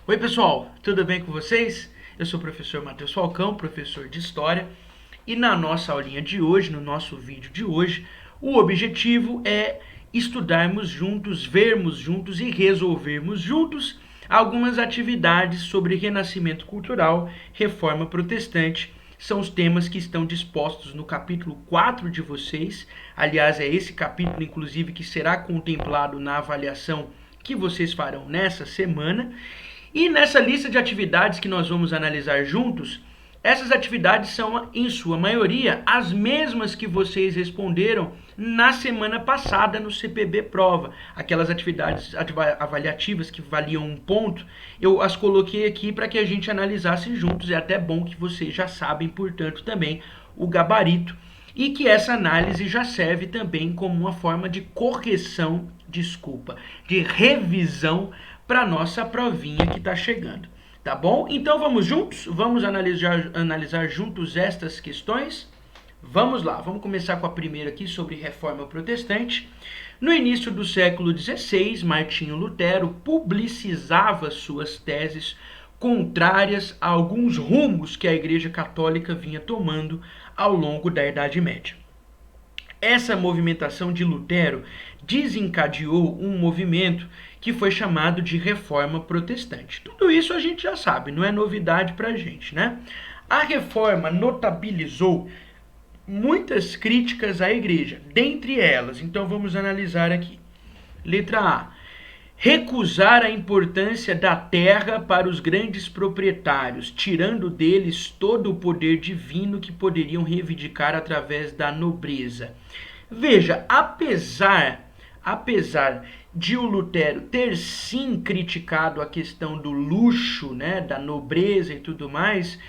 Oi pessoal, tudo bem com vocês? Eu sou o professor Matheus Falcão, professor de História, e na nossa aulinha de hoje, no nosso vídeo de hoje, o objetivo é estudarmos juntos, vermos juntos e resolvermos juntos algumas atividades sobre renascimento cultural, reforma protestante. São os temas que estão dispostos no capítulo 4 de vocês. Aliás, é esse capítulo, inclusive, que será contemplado na avaliação que vocês farão nessa semana. E nessa lista de atividades que nós vamos analisar juntos, essas atividades são, em sua maioria, as mesmas que vocês responderam na semana passada no CPB Prova. Aquelas atividades avaliativas que valiam um ponto, eu as coloquei aqui para que a gente analisasse juntos. É até bom que vocês já sabem, portanto, também o gabarito. E que essa análise já serve também como uma forma de correção, de revisão para a nossa provinha que está chegando. Tá bom? Então vamos juntos? Vamos analisar juntos estas questões? Vamos lá, vamos começar com a primeira aqui sobre reforma protestante. No início do século XVI, Martinho Lutero publicizava suas teses contrárias a alguns rumos que a Igreja Católica vinha tomando ao longo da Idade Média. Essa movimentação de Lutero desencadeou um movimento que foi chamado de Reforma Protestante. Tudo isso a gente já sabe, não é novidade para a gente, né? A Reforma notabilizou muitas críticas à Igreja, dentre elas, então vamos analisar aqui. Letra A. Recusar a importância da terra para os grandes proprietários, tirando deles todo o poder divino que poderiam reivindicar através da nobreza. Veja, apesar de o Lutero ter sim criticado a questão do luxo, né, da nobreza e tudo mais,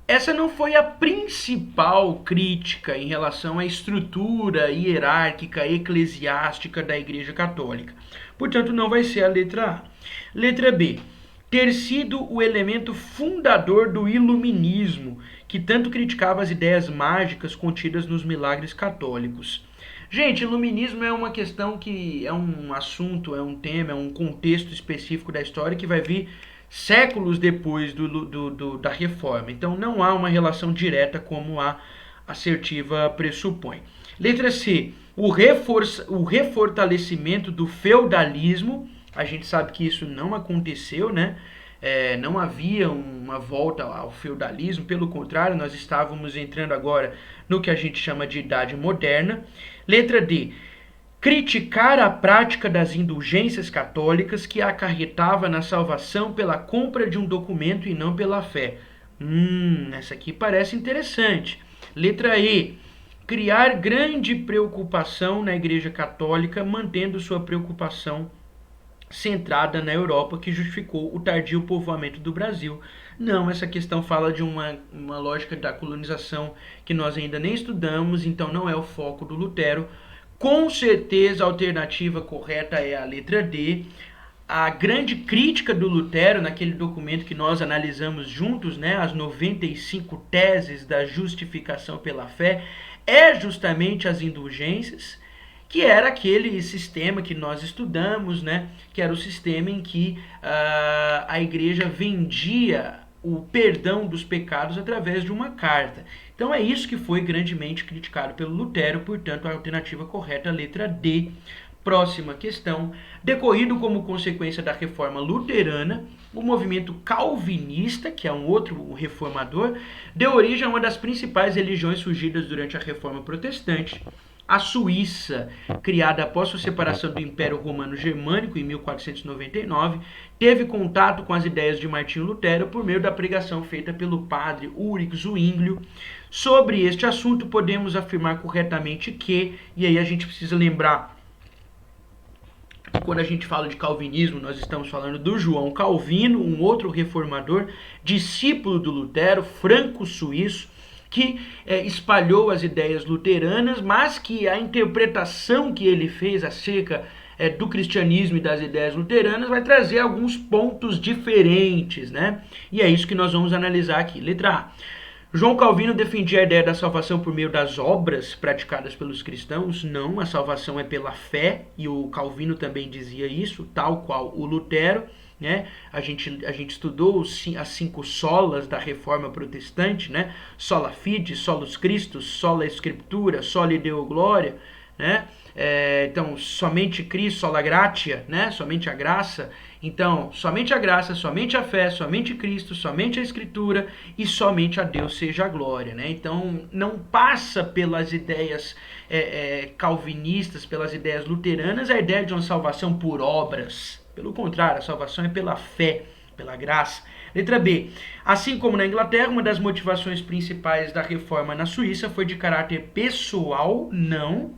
essa não foi a principal crítica em relação à estrutura hierárquica eclesiástica da Igreja Católica. Portanto, não vai ser a letra A. Letra B. Ter sido o elemento fundador do iluminismo, que tanto criticava as ideias mágicas contidas nos milagres católicos. Gente, iluminismo é uma questão que é um assunto, é um tema, é um contexto específico da história que vai vir séculos depois da reforma. Então não há uma relação direta como a assertiva pressupõe. Letra C. O refortalecimento do feudalismo. A gente sabe que isso não aconteceu, né? Não havia uma volta ao feudalismo, pelo contrário, nós estávamos entrando agora no que a gente chama de Idade Moderna. Letra D. Criticar a prática das indulgências católicas que acarretava na salvação pela compra de um documento e não pela fé. Essa aqui parece interessante. Letra E. Criar grande preocupação na Igreja Católica, mantendo sua preocupação centrada na Europa, que justificou o tardio povoamento do Brasil. Não, essa questão fala de uma lógica da colonização que nós ainda nem estudamos, então não é o foco do Lutero. Com certeza a alternativa correta é a letra D. A grande crítica do Lutero naquele documento que nós analisamos juntos, né, as 95 teses da justificação pela fé, é justamente as indulgências, que era aquele sistema que nós estudamos, né, que era o sistema em que a igreja vendia o perdão dos pecados através de uma carta. Então é isso que foi grandemente criticado pelo Lutero, portanto a alternativa correta é a letra D. Próxima questão. Decorrido como consequência da reforma luterana, o movimento calvinista, que é um outro reformador, deu origem a uma das principais religiões surgidas durante a reforma protestante. A Suíça, criada após sua separação do Império Romano Germânico em 1499, teve contato com as ideias de Martinho Lutero por meio da pregação feita pelo padre Ulrich Zwinglio. Sobre este assunto, podemos afirmar corretamente que, e aí a gente precisa lembrar, quando a gente fala de calvinismo, nós estamos falando do João Calvino, um outro reformador, discípulo do Lutero, franco-suíço, que espalhou as ideias luteranas, mas que a interpretação que ele fez acerca do cristianismo e das ideias luteranas vai trazer alguns pontos diferentes, né? E é isso que nós vamos analisar aqui. Letra A. João Calvino defendia a ideia da salvação por meio das obras praticadas pelos cristãos. Não, a salvação é pela fé, e o Calvino também dizia isso, tal qual o Lutero. né? A gente estudou as 5 solas da Reforma Protestante, né? Sola Fide, Solus Christus, Sola Scriptura, Soli Deo Gloria, né? Então, somente Cristo, sola gratia, né? Somente a graça. Então, somente a graça, somente a fé, somente Cristo, somente a Escritura e somente a Deus seja a glória, né? Então, não passa pelas ideias calvinistas, pelas ideias luteranas, a ideia de uma salvação por obras. Pelo contrário, a salvação é pela fé, pela graça. Letra B. Assim como na Inglaterra, uma das motivações principais da reforma na Suíça foi de caráter pessoal, não.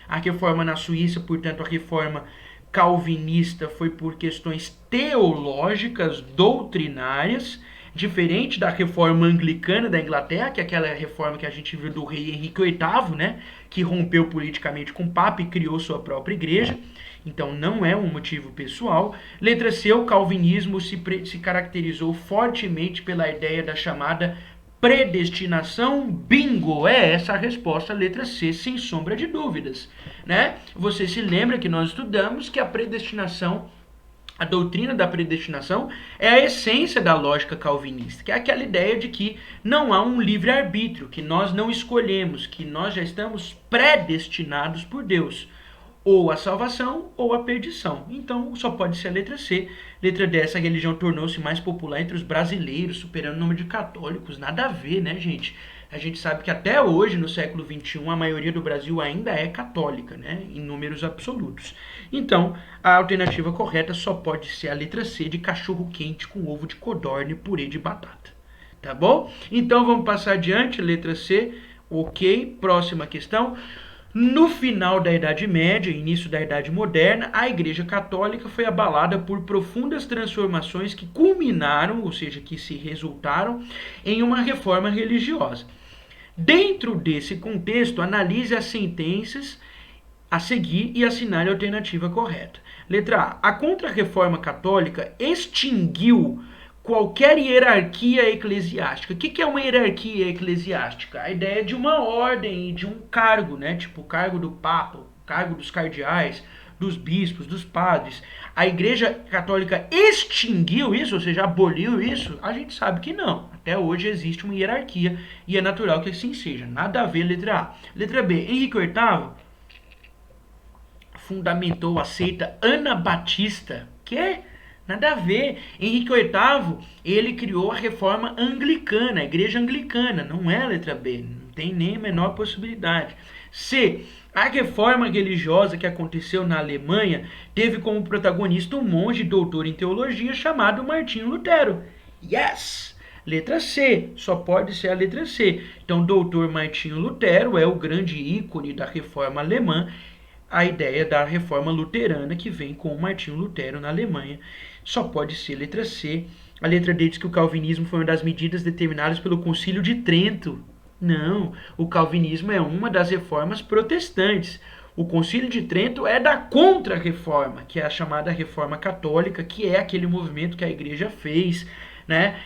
A reforma na Suíça, portanto, a reforma calvinista foi por questões teológicas, doutrinárias, diferente da reforma anglicana da Inglaterra, que é aquela reforma que a gente viu do rei Henrique VIII, né, que rompeu politicamente com o Papa e criou sua própria igreja. Então não é um motivo pessoal. Letra C, o calvinismo se caracterizou fortemente pela ideia da chamada predestinação. Bingo! É essa a resposta, letra C, sem sombra de dúvidas, né? Você se lembra que nós estudamos que a predestinação, a doutrina da predestinação é a essência da lógica calvinista, que é aquela ideia de que não há um livre-arbítrio, que nós não escolhemos, que nós já estamos predestinados por Deus, ou a salvação ou a perdição. Então só pode ser a letra C. Letra D, essa religião tornou-se mais popular entre os brasileiros, superando o número de católicos. Nada a ver, né, gente? A gente sabe que até hoje, no século XXI, a maioria do Brasil ainda é católica, né, em números absolutos. Então, a alternativa correta só pode ser a letra C, de cachorro quente com ovo de codorna e purê de batata. Tá bom? Então vamos passar adiante, letra C. Ok, próxima questão. No final da Idade Média, início da Idade Moderna, a Igreja Católica foi abalada por profundas transformações que culminaram, ou seja, que se resultaram em uma reforma religiosa. Dentro desse contexto, analise as sentenças a seguir e assinale a alternativa correta. Letra A. A Contra-Reforma Católica extinguiu qualquer hierarquia eclesiástica. O que é uma hierarquia eclesiástica? A ideia de uma ordem e de um cargo, né? Tipo o cargo do Papa, o cargo dos cardeais, dos bispos, dos padres. A Igreja Católica extinguiu isso, ou seja, aboliu isso? A gente sabe que não. Até hoje existe uma hierarquia e é natural que assim seja. Nada a ver, letra A. Letra B. Henrique VIII fundamentou a seita anabatista. Que? Nada a ver. Henrique VIII, ele criou a reforma anglicana, a igreja anglicana. Não é a letra B. Não tem nem a menor possibilidade. C. A reforma religiosa que aconteceu na Alemanha teve como protagonista um monge doutor em teologia chamado Martinho Lutero. Yes! Letra C. Só pode ser a letra C. Então, doutor Martinho Lutero é o grande ícone da reforma alemã, a ideia da reforma luterana que vem com o Martinho Lutero na Alemanha. Só pode ser a letra C. A letra D diz que o calvinismo foi uma das medidas determinadas pelo Concílio de Trento. Não, o calvinismo é uma das reformas protestantes. O Concílio de Trento é da Contra-Reforma, que é a chamada Reforma Católica, que é aquele movimento que a igreja fez, né?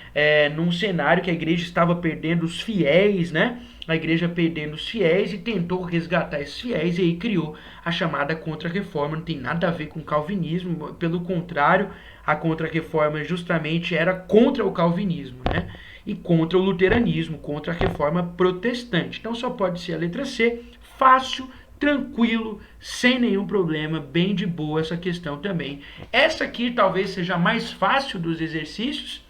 Num cenário que a igreja estava perdendo os fiéis, né? A igreja perdendo os fiéis e tentou resgatar esses fiéis e aí criou a chamada Contra-Reforma. Não tem nada a ver com o calvinismo, pelo contrário, a Contra-Reforma justamente era contra o calvinismo, né? E contra o luteranismo, contra a reforma protestante. Então só pode ser a letra C, fácil, tranquilo, sem nenhum problema, bem de boa essa questão também. Essa aqui talvez seja a mais fácil dos exercícios,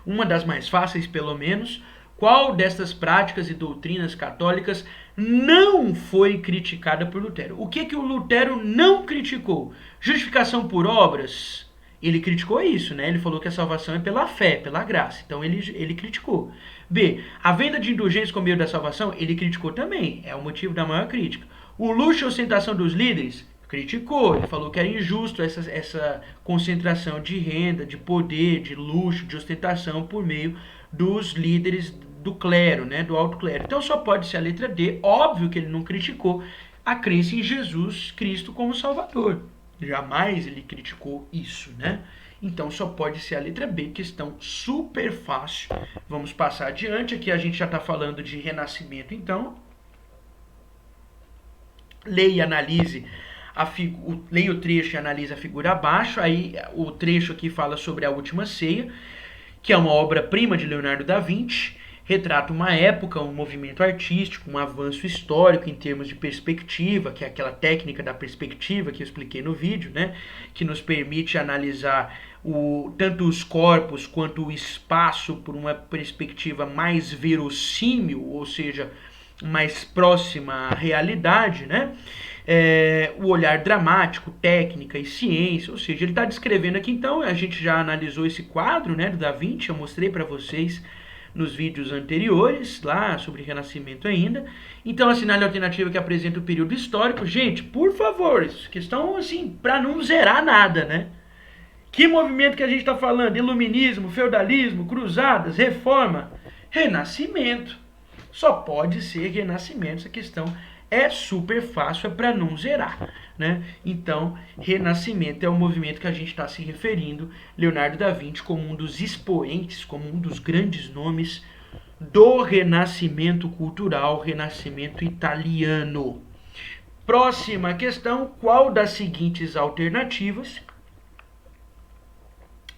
uma das mais fáceis pelo menos. Qual destas práticas e doutrinas católicas não foi criticada por Lutero? O que o Lutero não criticou? Justificação por obras? Ele criticou isso, né? Ele falou que a salvação é pela fé, pela graça. Então ele criticou. B. A venda de indulgências como meio da salvação? Ele criticou também. É o motivo da maior crítica. O luxo e ostentação dos líderes? Criticou. Ele falou que era injusto essa concentração de renda, de poder, de luxo, de ostentação por meio dos líderes do clero, né? Do alto clero. Então só pode ser a letra D. Óbvio que ele não criticou a crença em Jesus Cristo como Salvador. Jamais ele criticou isso, né? Então só pode ser a letra B, questão super fácil. Vamos passar adiante, aqui a gente já está falando de renascimento, então. Leia e analise leia o trecho e analisa a figura abaixo. Aí o trecho aqui fala sobre A Última Ceia, que é uma obra-prima de Leonardo da Vinci, retrata uma época, um movimento artístico, um avanço histórico em termos de perspectiva, que é aquela técnica da perspectiva que eu expliquei no vídeo, né, que nos permite analisar tanto os corpos quanto o espaço por uma perspectiva mais verossímil, ou seja, mais próxima à realidade, né? O olhar dramático, técnica e ciência, ou seja, ele está descrevendo aqui, então, a gente já analisou esse quadro, né, do Da Vinci, eu mostrei para vocês nos vídeos anteriores, lá sobre Renascimento ainda. Então, assinale a alternativa que apresenta o período histórico. Gente, por favor, questão assim, para não zerar nada, né? Que movimento que a gente está falando? Iluminismo, feudalismo, cruzadas, reforma, renascimento. Só pode ser renascimento, essa questão é super fácil, é para não zerar, né? Então, Renascimento é o movimento que a gente está se referindo, Leonardo da Vinci como um dos expoentes, como um dos grandes nomes do Renascimento cultural, Renascimento italiano. Próxima questão, qual das seguintes alternativas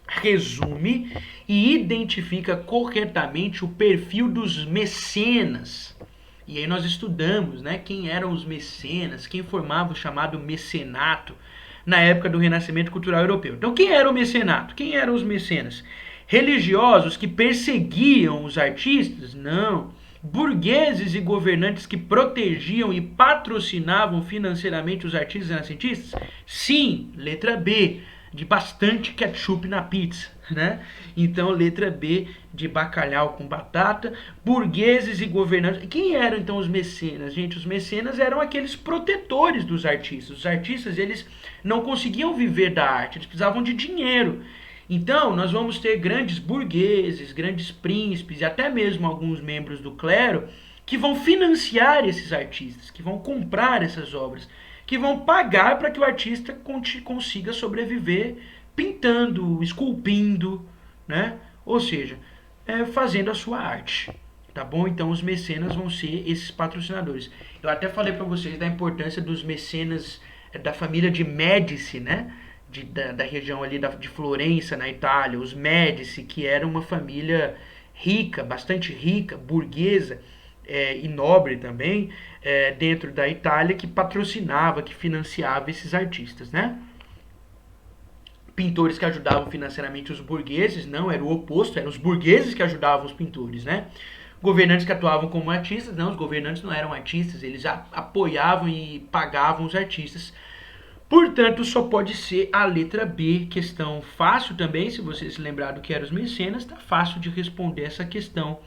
resume e identifica corretamente o perfil dos mecenas? E aí nós estudamos, né, quem eram os mecenas, quem formava o chamado mecenato na época do Renascimento Cultural Europeu. Então, quem era o mecenato? Quem eram os mecenas? Religiosos que perseguiam os artistas? Não. Burgueses e governantes que protegiam e patrocinavam financeiramente os artistas renascentistas? Sim, letra B, de bastante ketchup na pizza, né? Então, letra B, de bacalhau com batata, burgueses e governantes. Quem eram, então, os mecenas? Gente, os mecenas eram aqueles protetores dos artistas. Os artistas, eles não conseguiam viver da arte, eles precisavam de dinheiro. Então, nós vamos ter grandes burgueses, grandes príncipes e até mesmo alguns membros do clero que vão financiar esses artistas, que vão comprar essas obras, que vão pagar para que o artista consiga sobreviver pintando, esculpindo, né? Ou seja, fazendo a sua arte, tá bom? Então os mecenas vão ser esses patrocinadores. Eu até falei para vocês da importância dos mecenas da família de Médici, né? Da região ali de Florença, na Itália, os Médici, que era uma família rica, bastante rica, burguesa, e nobre também, dentro da Itália, que patrocinava, que financiava esses artistas, né? Pintores que ajudavam financeiramente os burgueses, não, era o oposto, eram os burgueses que ajudavam os pintores, né? Governantes que atuavam como artistas, não, os governantes não eram artistas, eles apoiavam e pagavam os artistas. Portanto, só pode ser a letra B, questão fácil também, se você se lembrar do que eram os mecenas, tá fácil de responder essa questão.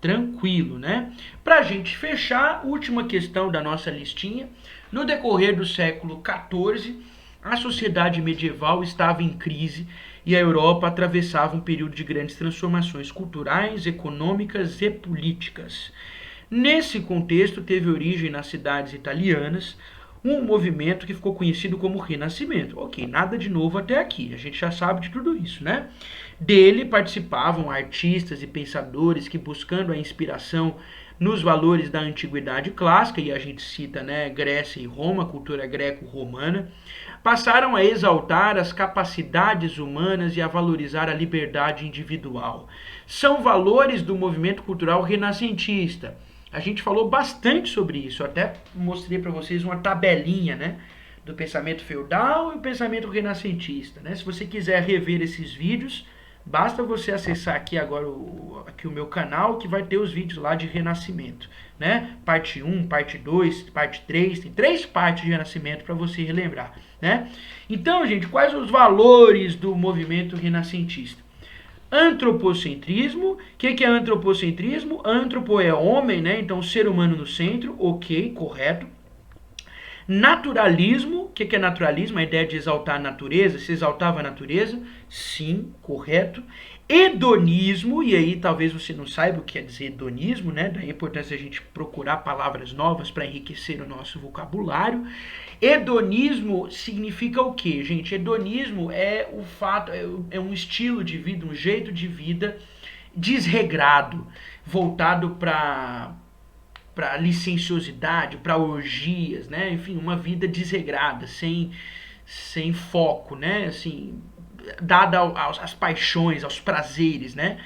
Tranquilo, né? Para a gente fechar, última questão da nossa listinha. No decorrer do século XIV, a sociedade medieval estava em crise e a Europa atravessava um período de grandes transformações culturais, econômicas e políticas. Nesse contexto, teve origem nas cidades italianas um movimento que ficou conhecido como Renascimento. Ok, nada de novo até aqui, a gente já sabe de tudo isso, né? Dele participavam artistas e pensadores que, buscando a inspiração nos valores da antiguidade clássica, e a gente cita, né, Grécia e Roma, cultura greco-romana, passaram a exaltar as capacidades humanas e a valorizar a liberdade individual. São valores do movimento cultural renascentista. A gente falou bastante sobre isso, eu até mostrei para vocês uma tabelinha, né, do pensamento feudal e o pensamento renascentista, né? Se você quiser rever esses vídeos, basta você acessar aqui agora o meu canal, que vai ter os vídeos lá de Renascimento, né? Parte 1, parte 2, parte 3, tem 3 partes de Renascimento para você relembrar, né? Então, gente, quais os valores do movimento renascentista? Antropocentrismo. O que é antropocentrismo? Antropo é homem, né? Então, ser humano no centro, ok, correto. Naturalismo. O que é naturalismo? A ideia de exaltar a natureza. Se exaltava a natureza? Sim, correto. Hedonismo, e aí talvez você não saiba o que quer dizer hedonismo, né? Daí a importância a gente procurar palavras novas para enriquecer o nosso vocabulário. Hedonismo significa o quê, gente? Hedonismo é o fato, é um estilo de vida, um jeito de vida desregrado, voltado para para licenciosidade, para orgias, né? Enfim, uma vida desregrada, sem foco, né? Assim, dada às paixões, aos prazeres, né?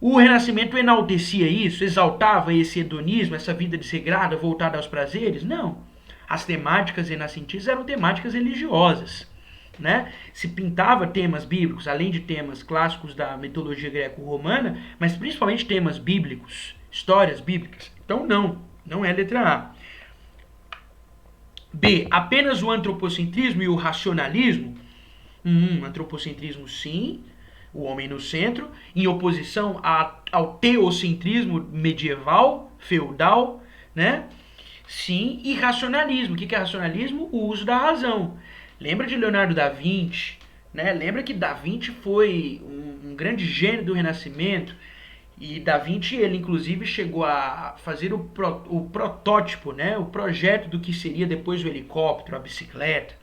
O Renascimento enaltecia isso, exaltava esse hedonismo, essa vida desregrada, voltada aos prazeres? Não. As temáticas renascentistas eram temáticas religiosas, né? Se pintava temas bíblicos, além de temas clássicos da mitologia greco-romana, mas principalmente temas bíblicos, histórias bíblicas. Então não é letra A. B. Apenas o antropocentrismo e o racionalismo? Antropocentrismo sim, o homem no centro, em oposição ao teocentrismo medieval, feudal, né? Sim, e racionalismo. O que é racionalismo? O uso da razão. Lembra de Leonardo da Vinci, né? Lembra que da Vinci foi um grande gênio do Renascimento, e Da Vinci, ele inclusive chegou a fazer o protótipo, né? O projeto do que seria depois o helicóptero, a bicicleta.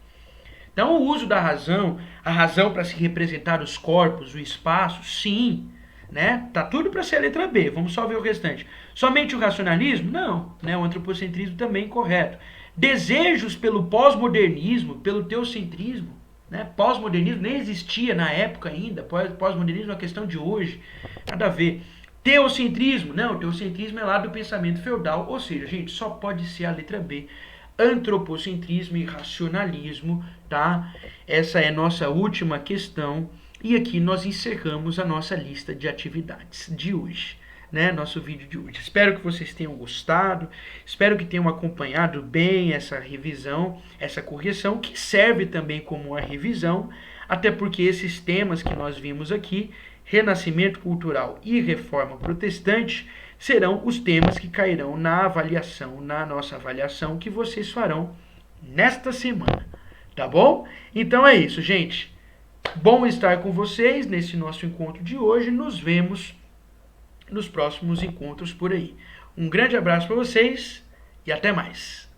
Então, o uso da razão, a razão para se representar os corpos, o espaço, sim, né? Tá tudo para ser a letra B. Vamos só ver o restante. Somente o racionalismo? Não, né? O antropocentrismo também correto. Desejos pelo pós-modernismo, pelo teocentrismo, né? Pós-modernismo nem existia na época ainda. Pós-modernismo é uma questão de hoje. Nada a ver. Teocentrismo? Não, o teocentrismo é lá do pensamento feudal. Ou seja, gente, só pode ser a letra B. Antropocentrismo e racionalismo, tá? Essa é a nossa última questão. E aqui nós encerramos a nossa lista de atividades de hoje, né? Nosso vídeo de hoje. Espero que vocês tenham gostado, espero que tenham acompanhado bem essa revisão, essa correção, que serve também como uma revisão, até porque esses temas que nós vimos aqui, renascimento cultural e reforma protestante, serão os temas que cairão na avaliação, na nossa avaliação que vocês farão nesta semana, tá bom? Então é isso, gente. Bom estar com vocês nesse nosso encontro de hoje. Nos vemos nos próximos encontros por aí. Um grande abraço para vocês e até mais.